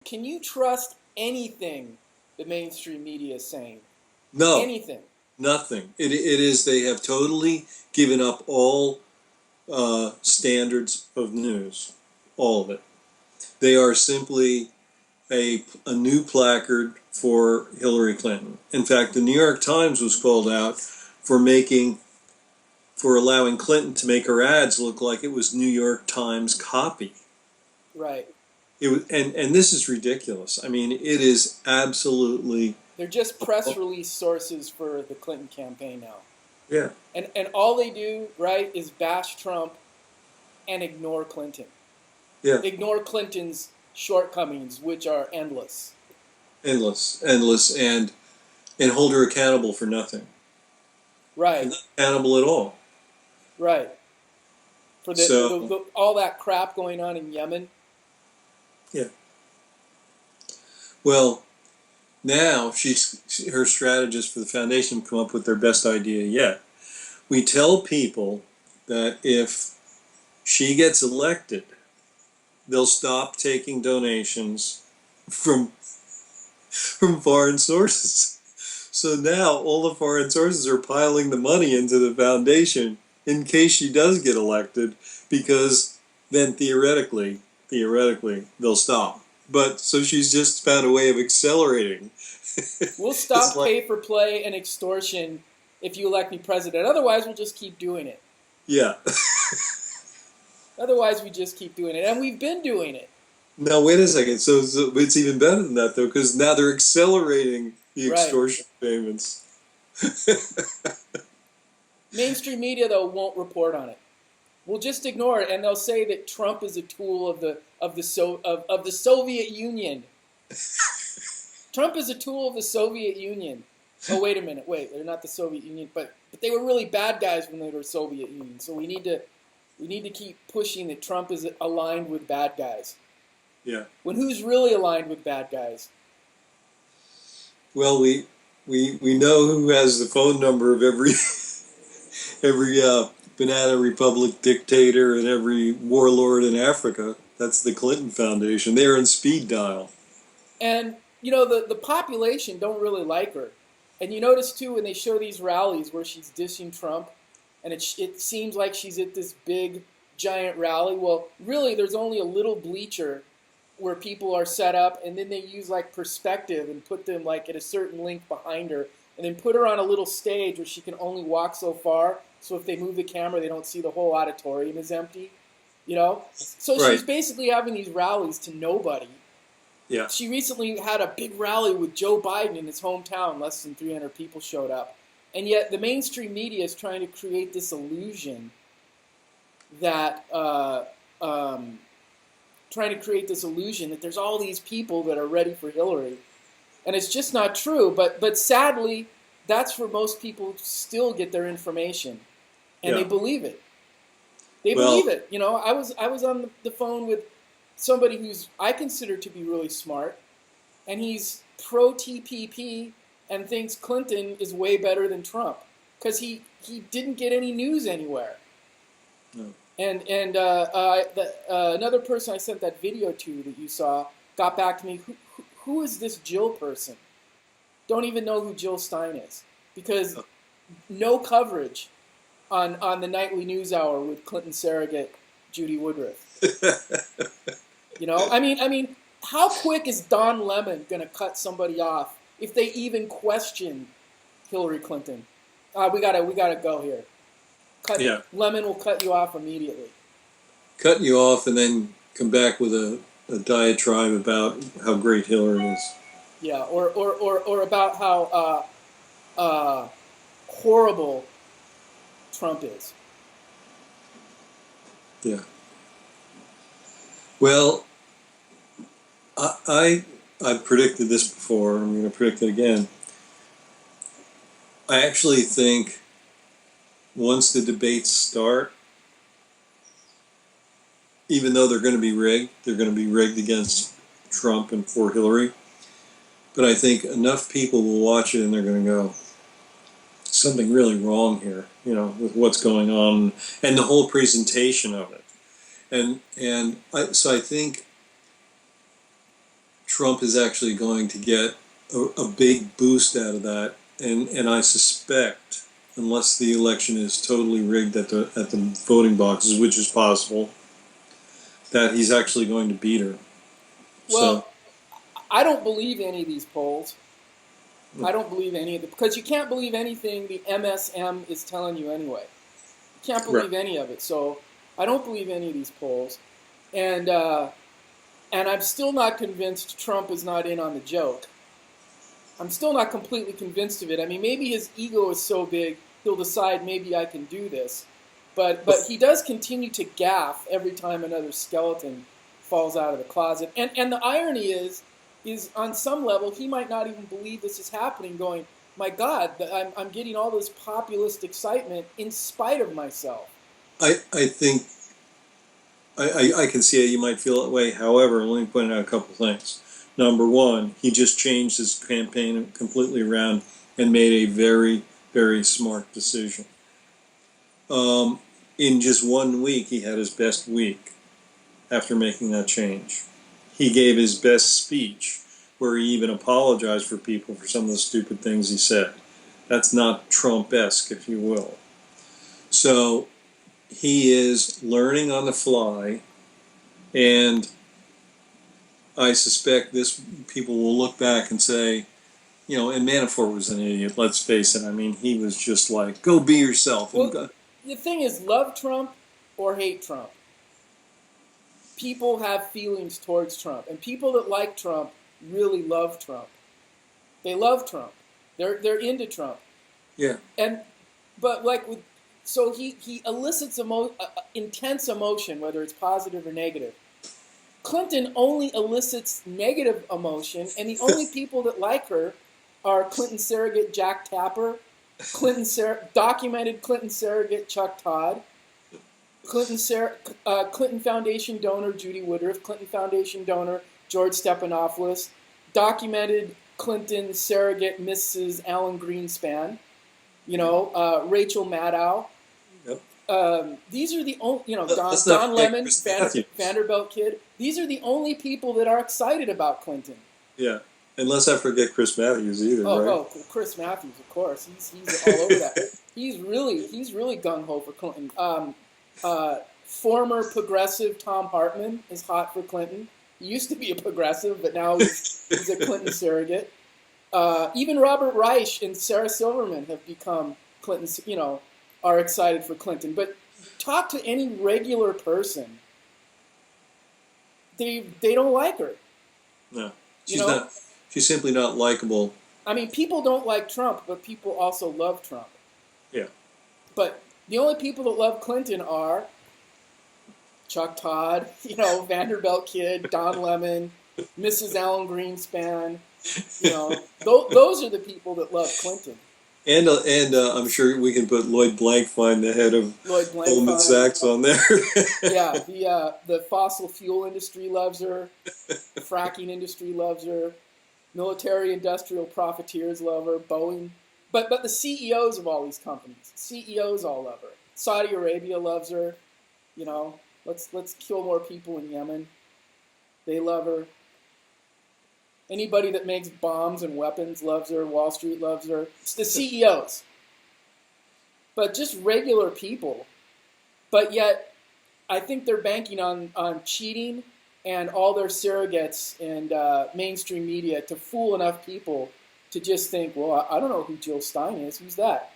can you trust anything the mainstream media is saying? No, Anything. nothing. It is, they have totally given up all standards of news, all of it. They are simply a new placard for Hillary Clinton. In fact, the New York Times was called out for allowing Clinton to make her ads look like it was New York Times copy. Right. It was, and this is ridiculous. I mean, it is absolutely. They're just press release sources for the Clinton campaign now. Yeah. And all they do, right, is bash Trump and ignore Clinton. Yeah. Ignore Clinton's shortcomings, which are endless. Endless, and hold her accountable for nothing. Right. And not accountable at all. Right. For all that crap going on in Yemen. Yeah. Well, now her strategists for the foundation come up with their best idea yet. We tell people that if she gets elected, they'll stop taking donations from foreign sources. So now all the foreign sources are piling the money into the foundation in case she does get elected, because then theoretically they'll stop. But so she's just found a way of accelerating. We'll stop pay for play and extortion if you elect me president. Otherwise, we'll just keep doing it. Yeah. Otherwise, we just keep doing it. And we've been doing it. Now, wait a second. So it's even better than that, though, because now they're accelerating the extortion payments. Mainstream media, though, won't report on it. We'll just ignore it, and they'll say that Trump is a tool of the Soviet Union. Trump is a tool of the Soviet Union. Oh, wait a minute. Wait, they're not the Soviet Union, but they were really bad guys when they were Soviet Union. So we need to keep pushing that Trump is aligned with bad guys. Yeah. When who's really aligned with bad guys? Well, we know who has the phone number of every banana republic dictator and every warlord in Africa. That's the Clinton Foundation. They're in speed dial. And you know the population don't really like her. And you notice too when they show these rallies where she's dissing Trump, and it seems like she's at this big giant rally. Well, really, there's only a little bleacher where people are set up, and then they use like perspective and put them like at a certain length behind her, and then put her on a little stage where she can only walk so far. So if they move the camera, they don't see the whole auditorium is empty. You know? So she's basically having these rallies to nobody. Yeah. She recently had a big rally with Joe Biden in his hometown. Less than 300 people showed up. And yet the mainstream media is trying to create this illusion that there's all these people that are ready for Hillary. And it's just not true. But sadly, that's where most people still get their information. And they believe it. They believe it. You know, I was on the phone with somebody who's I consider to be really smart, and he's pro-TPP and thinks Clinton is way better than Trump because he didn't get any news anywhere. No. And another person I sent that video to that you saw got back to me, who is this Jill person? Don't even know who Jill Stein is because no coverage on the nightly news hour with Clinton surrogate Judy Woodruff. You know, I mean, how quick is Don Lemon going to cut somebody off if they even question Hillary Clinton? We gotta go here. Lemon will cut you off immediately. Cut you off and then come back with a diatribe about how great Hillary is. Yeah, or about how horrible Trump is. Yeah. Well, I've predicted this before. I'm going to predict it again. I actually think once the debates start, even though they're going to be rigged against Trump and for Hillary. But I think enough people will watch it and they're going to go, something really wrong here, you know, with what's going on and the whole presentation of it. So I think Trump is actually going to get a big boost out of that, and I suspect, unless the election is totally rigged at the voting boxes, which is possible, that he's actually going to beat her. Well, I don't believe any of these polls. I don't believe any of them, because you can't believe anything the MSM is telling you anyway. You can't believe any of it. So I don't believe any of these polls. And I'm still not convinced Trump is not in on the joke. I'm still not completely convinced of it. I mean, maybe his ego is so big, he'll decide maybe I can do this. But he does continue to gaffe every time another skeleton falls out of the closet. And the irony is on some level, he might not even believe this is happening, going, my God, I'm getting all this populist excitement in spite of myself. I think I can see how you might feel that way. However, let me point out a couple things. Number one, he just changed his campaign completely around and made a very, very smart decision. In just 1 week, he had his best week after making that change. He gave his best speech, where he even apologized for people for some of the stupid things he said. That's not Trump-esque, if you will. So he is learning on the fly, and I suspect people will look back and say, and Manafort was an idiot, let's face it. I mean, he was just like, go be yourself. Well, the thing is, love Trump or hate Trump. People have feelings towards Trump, and people that like Trump really love Trump. They love Trump. They're into Trump. Yeah. But so he elicits intense emotion, whether it's positive or negative. Clinton only elicits negative emotion, and the only people that like her are Clinton surrogate Jack Tapper, documented Clinton surrogate Chuck Todd, Clinton Foundation donor Judy Woodruff, Clinton Foundation donor George Stephanopoulos, documented Clinton surrogate Mrs. Alan Greenspan, Rachel Maddow. Yep. These are the only, Don Lemon, Vanderbilt kid. These are the only people that are excited about Clinton. Yeah, unless I forget Chris Matthews either. Right? Oh, Chris Matthews, of course. He's all over that. He's really gung ho for Clinton. Former progressive Tom Hartman is hot for Clinton. He used to be a progressive, but now he's a Clinton surrogate. Even Robert Reich and Sarah Silverman have become Clinton's, are excited for Clinton. But talk to any regular person, they don't like her. No, she's simply not likable. I mean, people don't like Trump, but people also love Trump. Yeah. But the only people that love Clinton are Chuck Todd, Vanderbilt kid, Don Lemon, Mrs. Alan Greenspan. Those are the people that love Clinton. And I'm sure we can put Lloyd Blankfein, the head of Goldman Sachs, on there. Yeah, the fossil fuel industry loves her. The fracking industry loves her. Military-industrial profiteers love her. Boeing. But the CEOs of all these companies, CEOs all love her. Saudi Arabia loves her. Let's kill more people in Yemen. They love her. Anybody that makes bombs and weapons loves her. Wall Street loves her. It's the CEOs. But just regular people. But yet, I think they're banking on cheating and all their surrogates and mainstream media to fool enough people to just think, well, I don't know who Jill Stein is. Who's that?